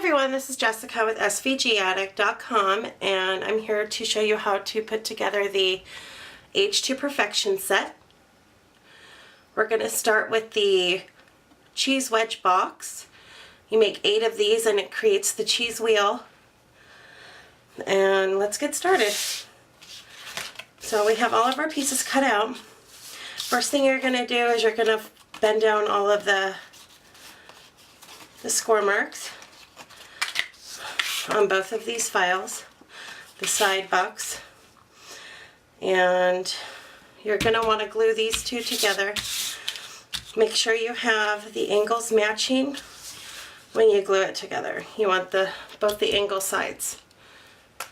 everyone, this is Jessica with SVGaddict.com, and I'm here to show you how to put together the Age to Perfection set. We're going to start with the cheese wedge box. You make 8 of these and it creates the cheese wheel. And let's get started. So we have all of our pieces cut out. First thing you're going to do is you're going to bend down all of the score marks on both of these files, the side box, and you're going to want to glue these two together. Make sure you have the angles matching when you glue it together. You want both the angle sides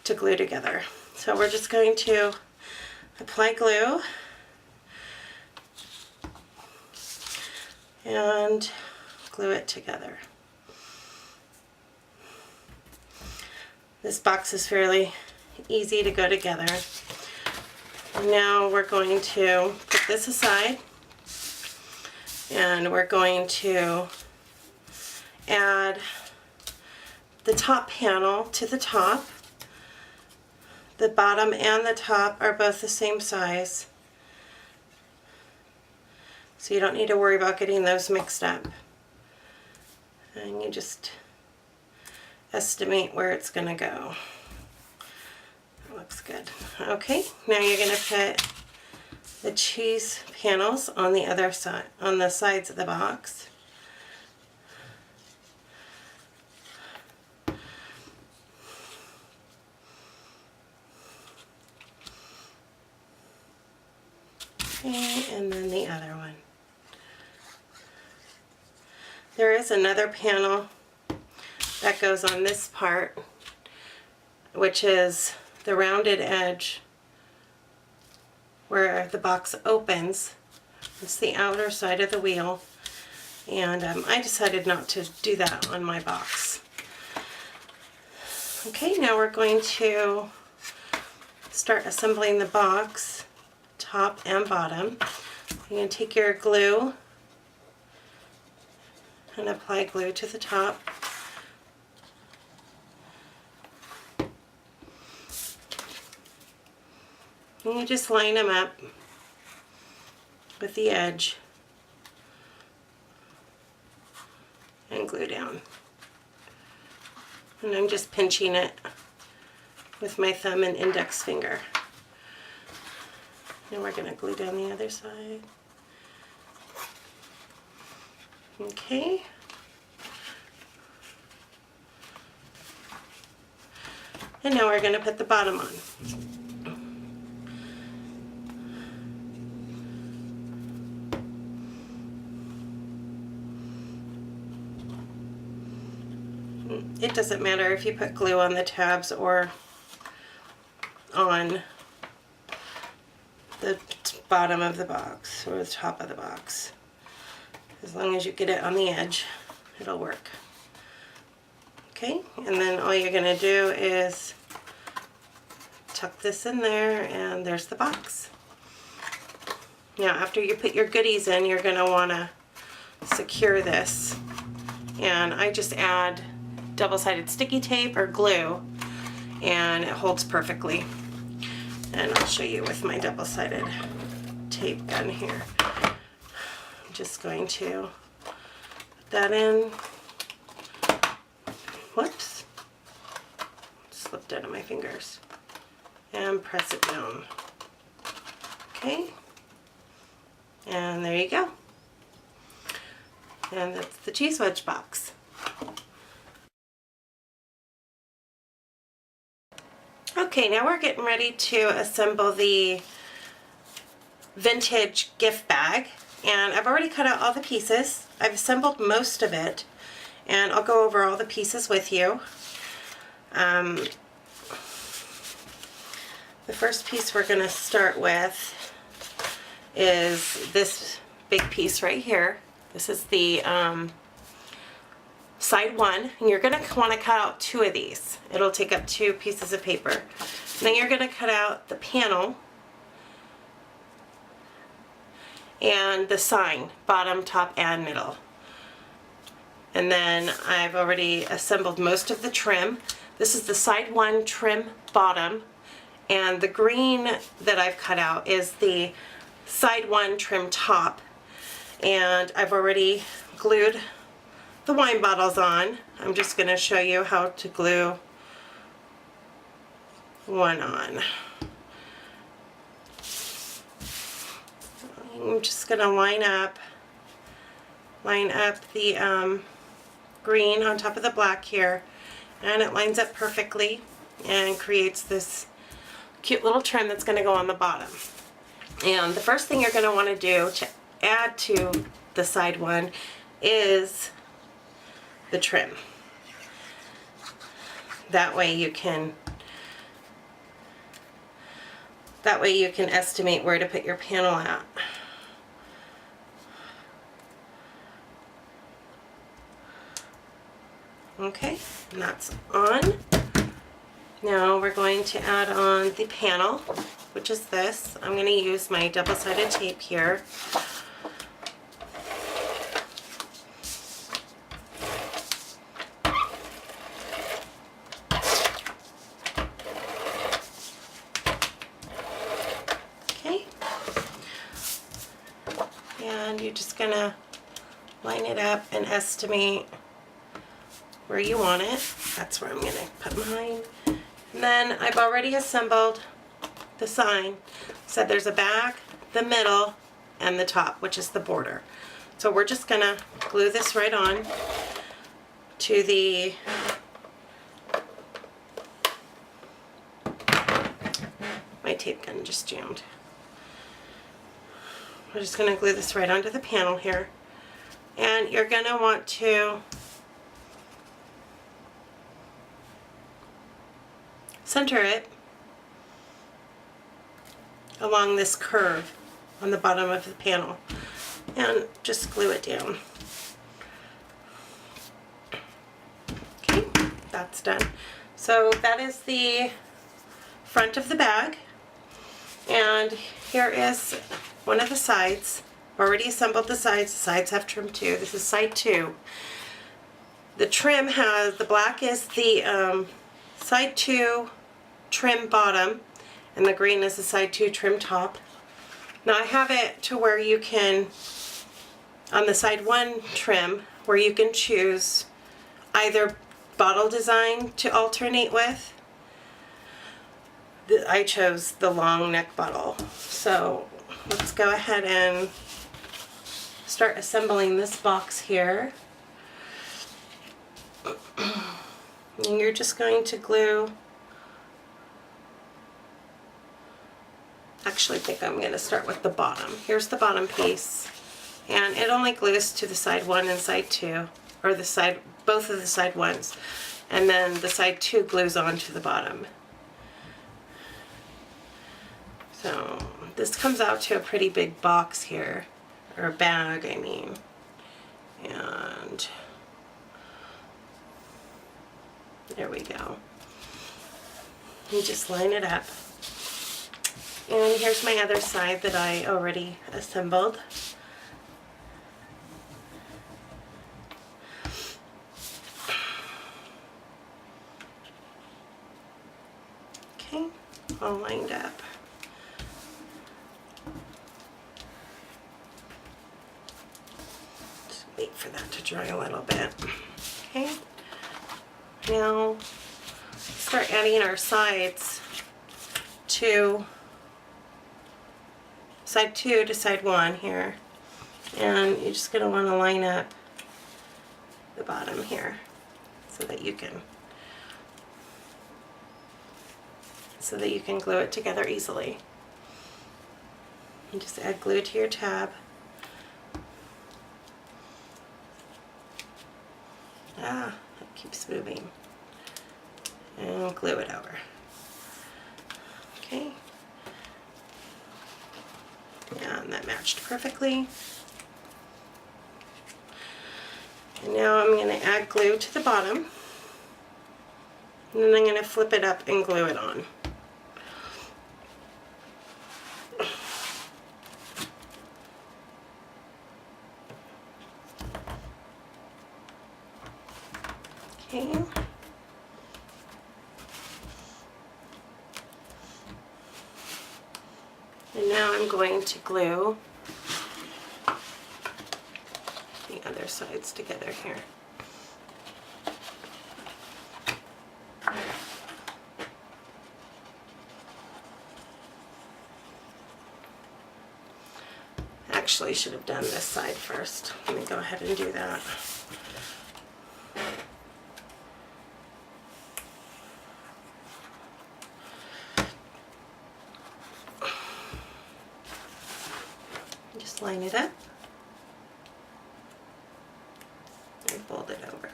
to glue together. So we're just going to apply glue and glue it together. This box is fairly easy to go together. Now we're going to put this aside and we're going to add the top panel to the top. The bottom and the top are both the same size, so you don't need to worry about getting those mixed up. And you just estimate where it's going to go. That looks good. Okay, now you're going to put the cheese panels on the other side, on the sides of the box. Okay, and then the other one. There is another panel that goes on this part, which is the rounded edge where the box opens. It's the outer side of the wheel, and I decided not to do that on my box. Okay, now we're going to start assembling the box, top and bottom. You're going to take your glue and apply glue to the top. And you just line them up with the edge and glue down. And I'm just pinching it with my thumb and index finger. Now we're going to glue down the other side. Okay. And now we're going to put the bottom on. It doesn't matter if you put glue on the tabs or on the bottom of the box or the top of the box. As long as you get it on the edge, it'll work. Okay, and then all you're going to do is tuck this in there, and there's the box. Now after you put your goodies in, you're going to want to secure this, and I just add double-sided sticky tape or glue, and it holds perfectly. And I'll show you with my double-sided tape gun here. I'm just going to put that in. Whoops, slipped out of my fingers. And press it down. Okay, and there you go. And that's the cheese wedge box. Okay, now we're getting ready to assemble the vintage gift bag, and I've already cut out all the pieces. I've assembled most of it, and I'll go over all the pieces with you. The first piece we're going to start with is this big piece right here. This is the side one, and you're going to want to cut out 2 of these. It'll take up 2 pieces of paper. And then you're going to cut out the panel and the sign, bottom, top, and middle. And then I've already assembled most of the trim. This is the side one trim bottom, and the green that I've cut out is the side one trim top. And I've already glued the wine bottles on. I'm just going to show you how to glue one on. I'm just going to line up the green on top of the black here, and it lines up perfectly and creates this cute little trim that's going to go on the bottom. And the first thing you're going to want to do to add to the side one is the trim. That way you can estimate where to put your panel at. Okay, and that's on. Now we're going to add on the panel, which is this. I'm going to use my double-sided tape here. Okay, and you're just going to line it up and estimate where you want it. That's where I'm going to put mine. And then I've already assembled the sign. So there's a back, the middle, and the top, which is the border. So we're just going to glue this right on to the my tape gun just jammed. We're just going to glue this right onto the panel here. And you're going to want to center it along this curve on the bottom of the panel and just glue it down. Okay, that's done. So that is the front of the bag, and here is one of the sides. I've already assembled the sides. The sides have trim too. This is side 2. The trim has, the black is the side 2 trim bottom, and the green is the side 2 trim top. Now I have it to where you can, on the side 1 trim, where you can choose either bottle design to alternate with. I chose the long neck bottle. So let's go ahead and start assembling this box here. And you're just going to glue. Actually, I think I'm going to start with the bottom. Here's the bottom piece, and it only glues to the side 1 and side 2, or the side, both of the side ones, and then the side 2 glues onto the bottom. So this comes out to a pretty big box here, or bag, I mean, and there we go. You just line it up. And here's my other side that I already assembled. Okay, all lined up. Just wait for that to dry a little bit. Okay, now start adding our sides to side 2 to side 1 here, and you're just going to want to line up the bottom here so that you can glue it together easily. And just add glue to your tab. It keeps moving. And glue it over. Okay. And that matched perfectly. And now I'm going to add glue to the bottom. And then I'm going to flip it up and glue it on. Okay. And now I'm going to glue the other sides together here. Actually, should have done this side first. Let me go ahead and do that. Just line it up and fold it over.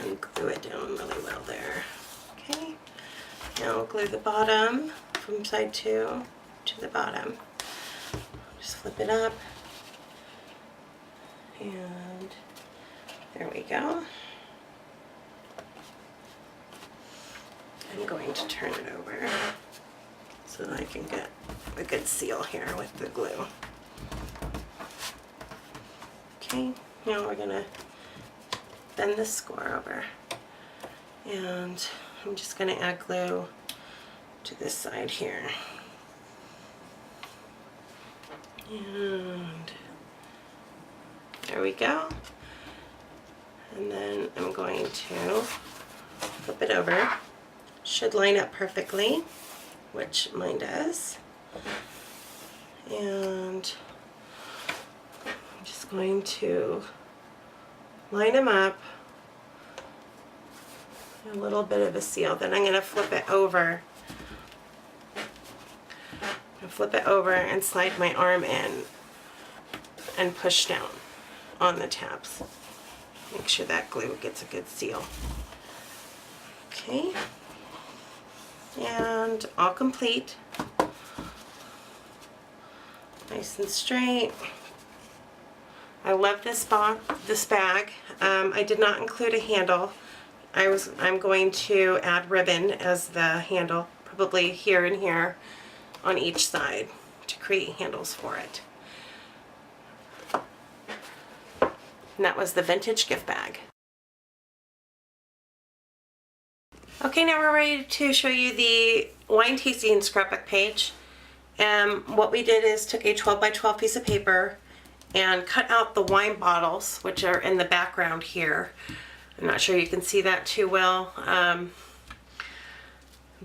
And glue it down really well there. Okay, now I'll glue the bottom from side 2 to the bottom. Just flip it up, and there we go. I'm going to turn it over so that I can get a good seal here with the glue. Okay, now we're gonna bend this score over, and I'm just gonna add glue to this side here. And there we go. And then I'm going to flip it over. Should line up perfectly, which mine does. And I'm just going to line them up. A little bit of a seal. Then I'm going to flip it over. Flip it over and slide my arm in and push down on the tabs. Make sure that glue gets a good seal. Okay. And all complete. Nice and straight. I love this bag. I did not include a handle. I'm going to add ribbon as the handle, probably here and here on each side, to create handles for it. And that was the vintage gift bag. Okay, now we're ready to show you the wine tasting scrapbook page. What we did is took a 12 by 12 piece of paper and cut out the wine bottles, which are in the background here. I'm not sure you can see that too well,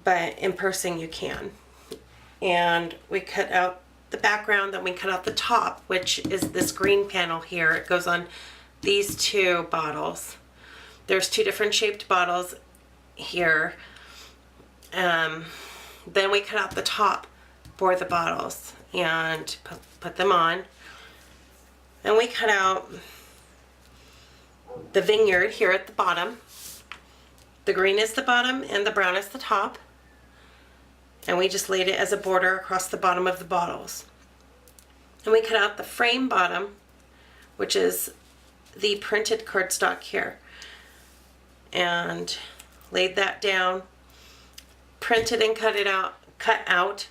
but in person you can. And we cut out the background, then we cut out the top, which is this green panel here. It goes on these 2 bottles. There's 2 different shaped bottles here. Then we cut out the top for the bottles and put them on. And we cut out the vineyard here at the bottom. The green is the bottom and the brown is the top. And we just laid it as a border across the bottom of the bottles. And we cut out the frame bottom, which is the printed cardstock here, and laid that down, printed and cut out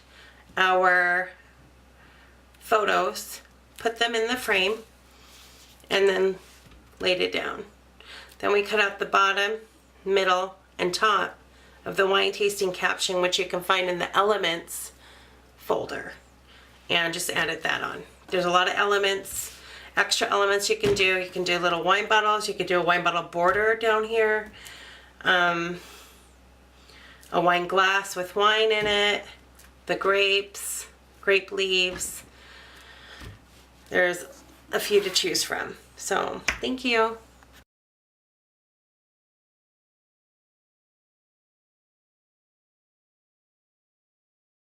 our photos, put them in the frame, and then laid it down. Then we cut out the bottom, middle, and top of the wine tasting caption, which you can find in the elements folder, and just added that on. There's a lot of elements, extra elements you can do. You can do little wine bottles. You could do a wine bottle border down here, a wine glass with wine in it, the grapes, grape leaves. There's a few to choose from. So thank you.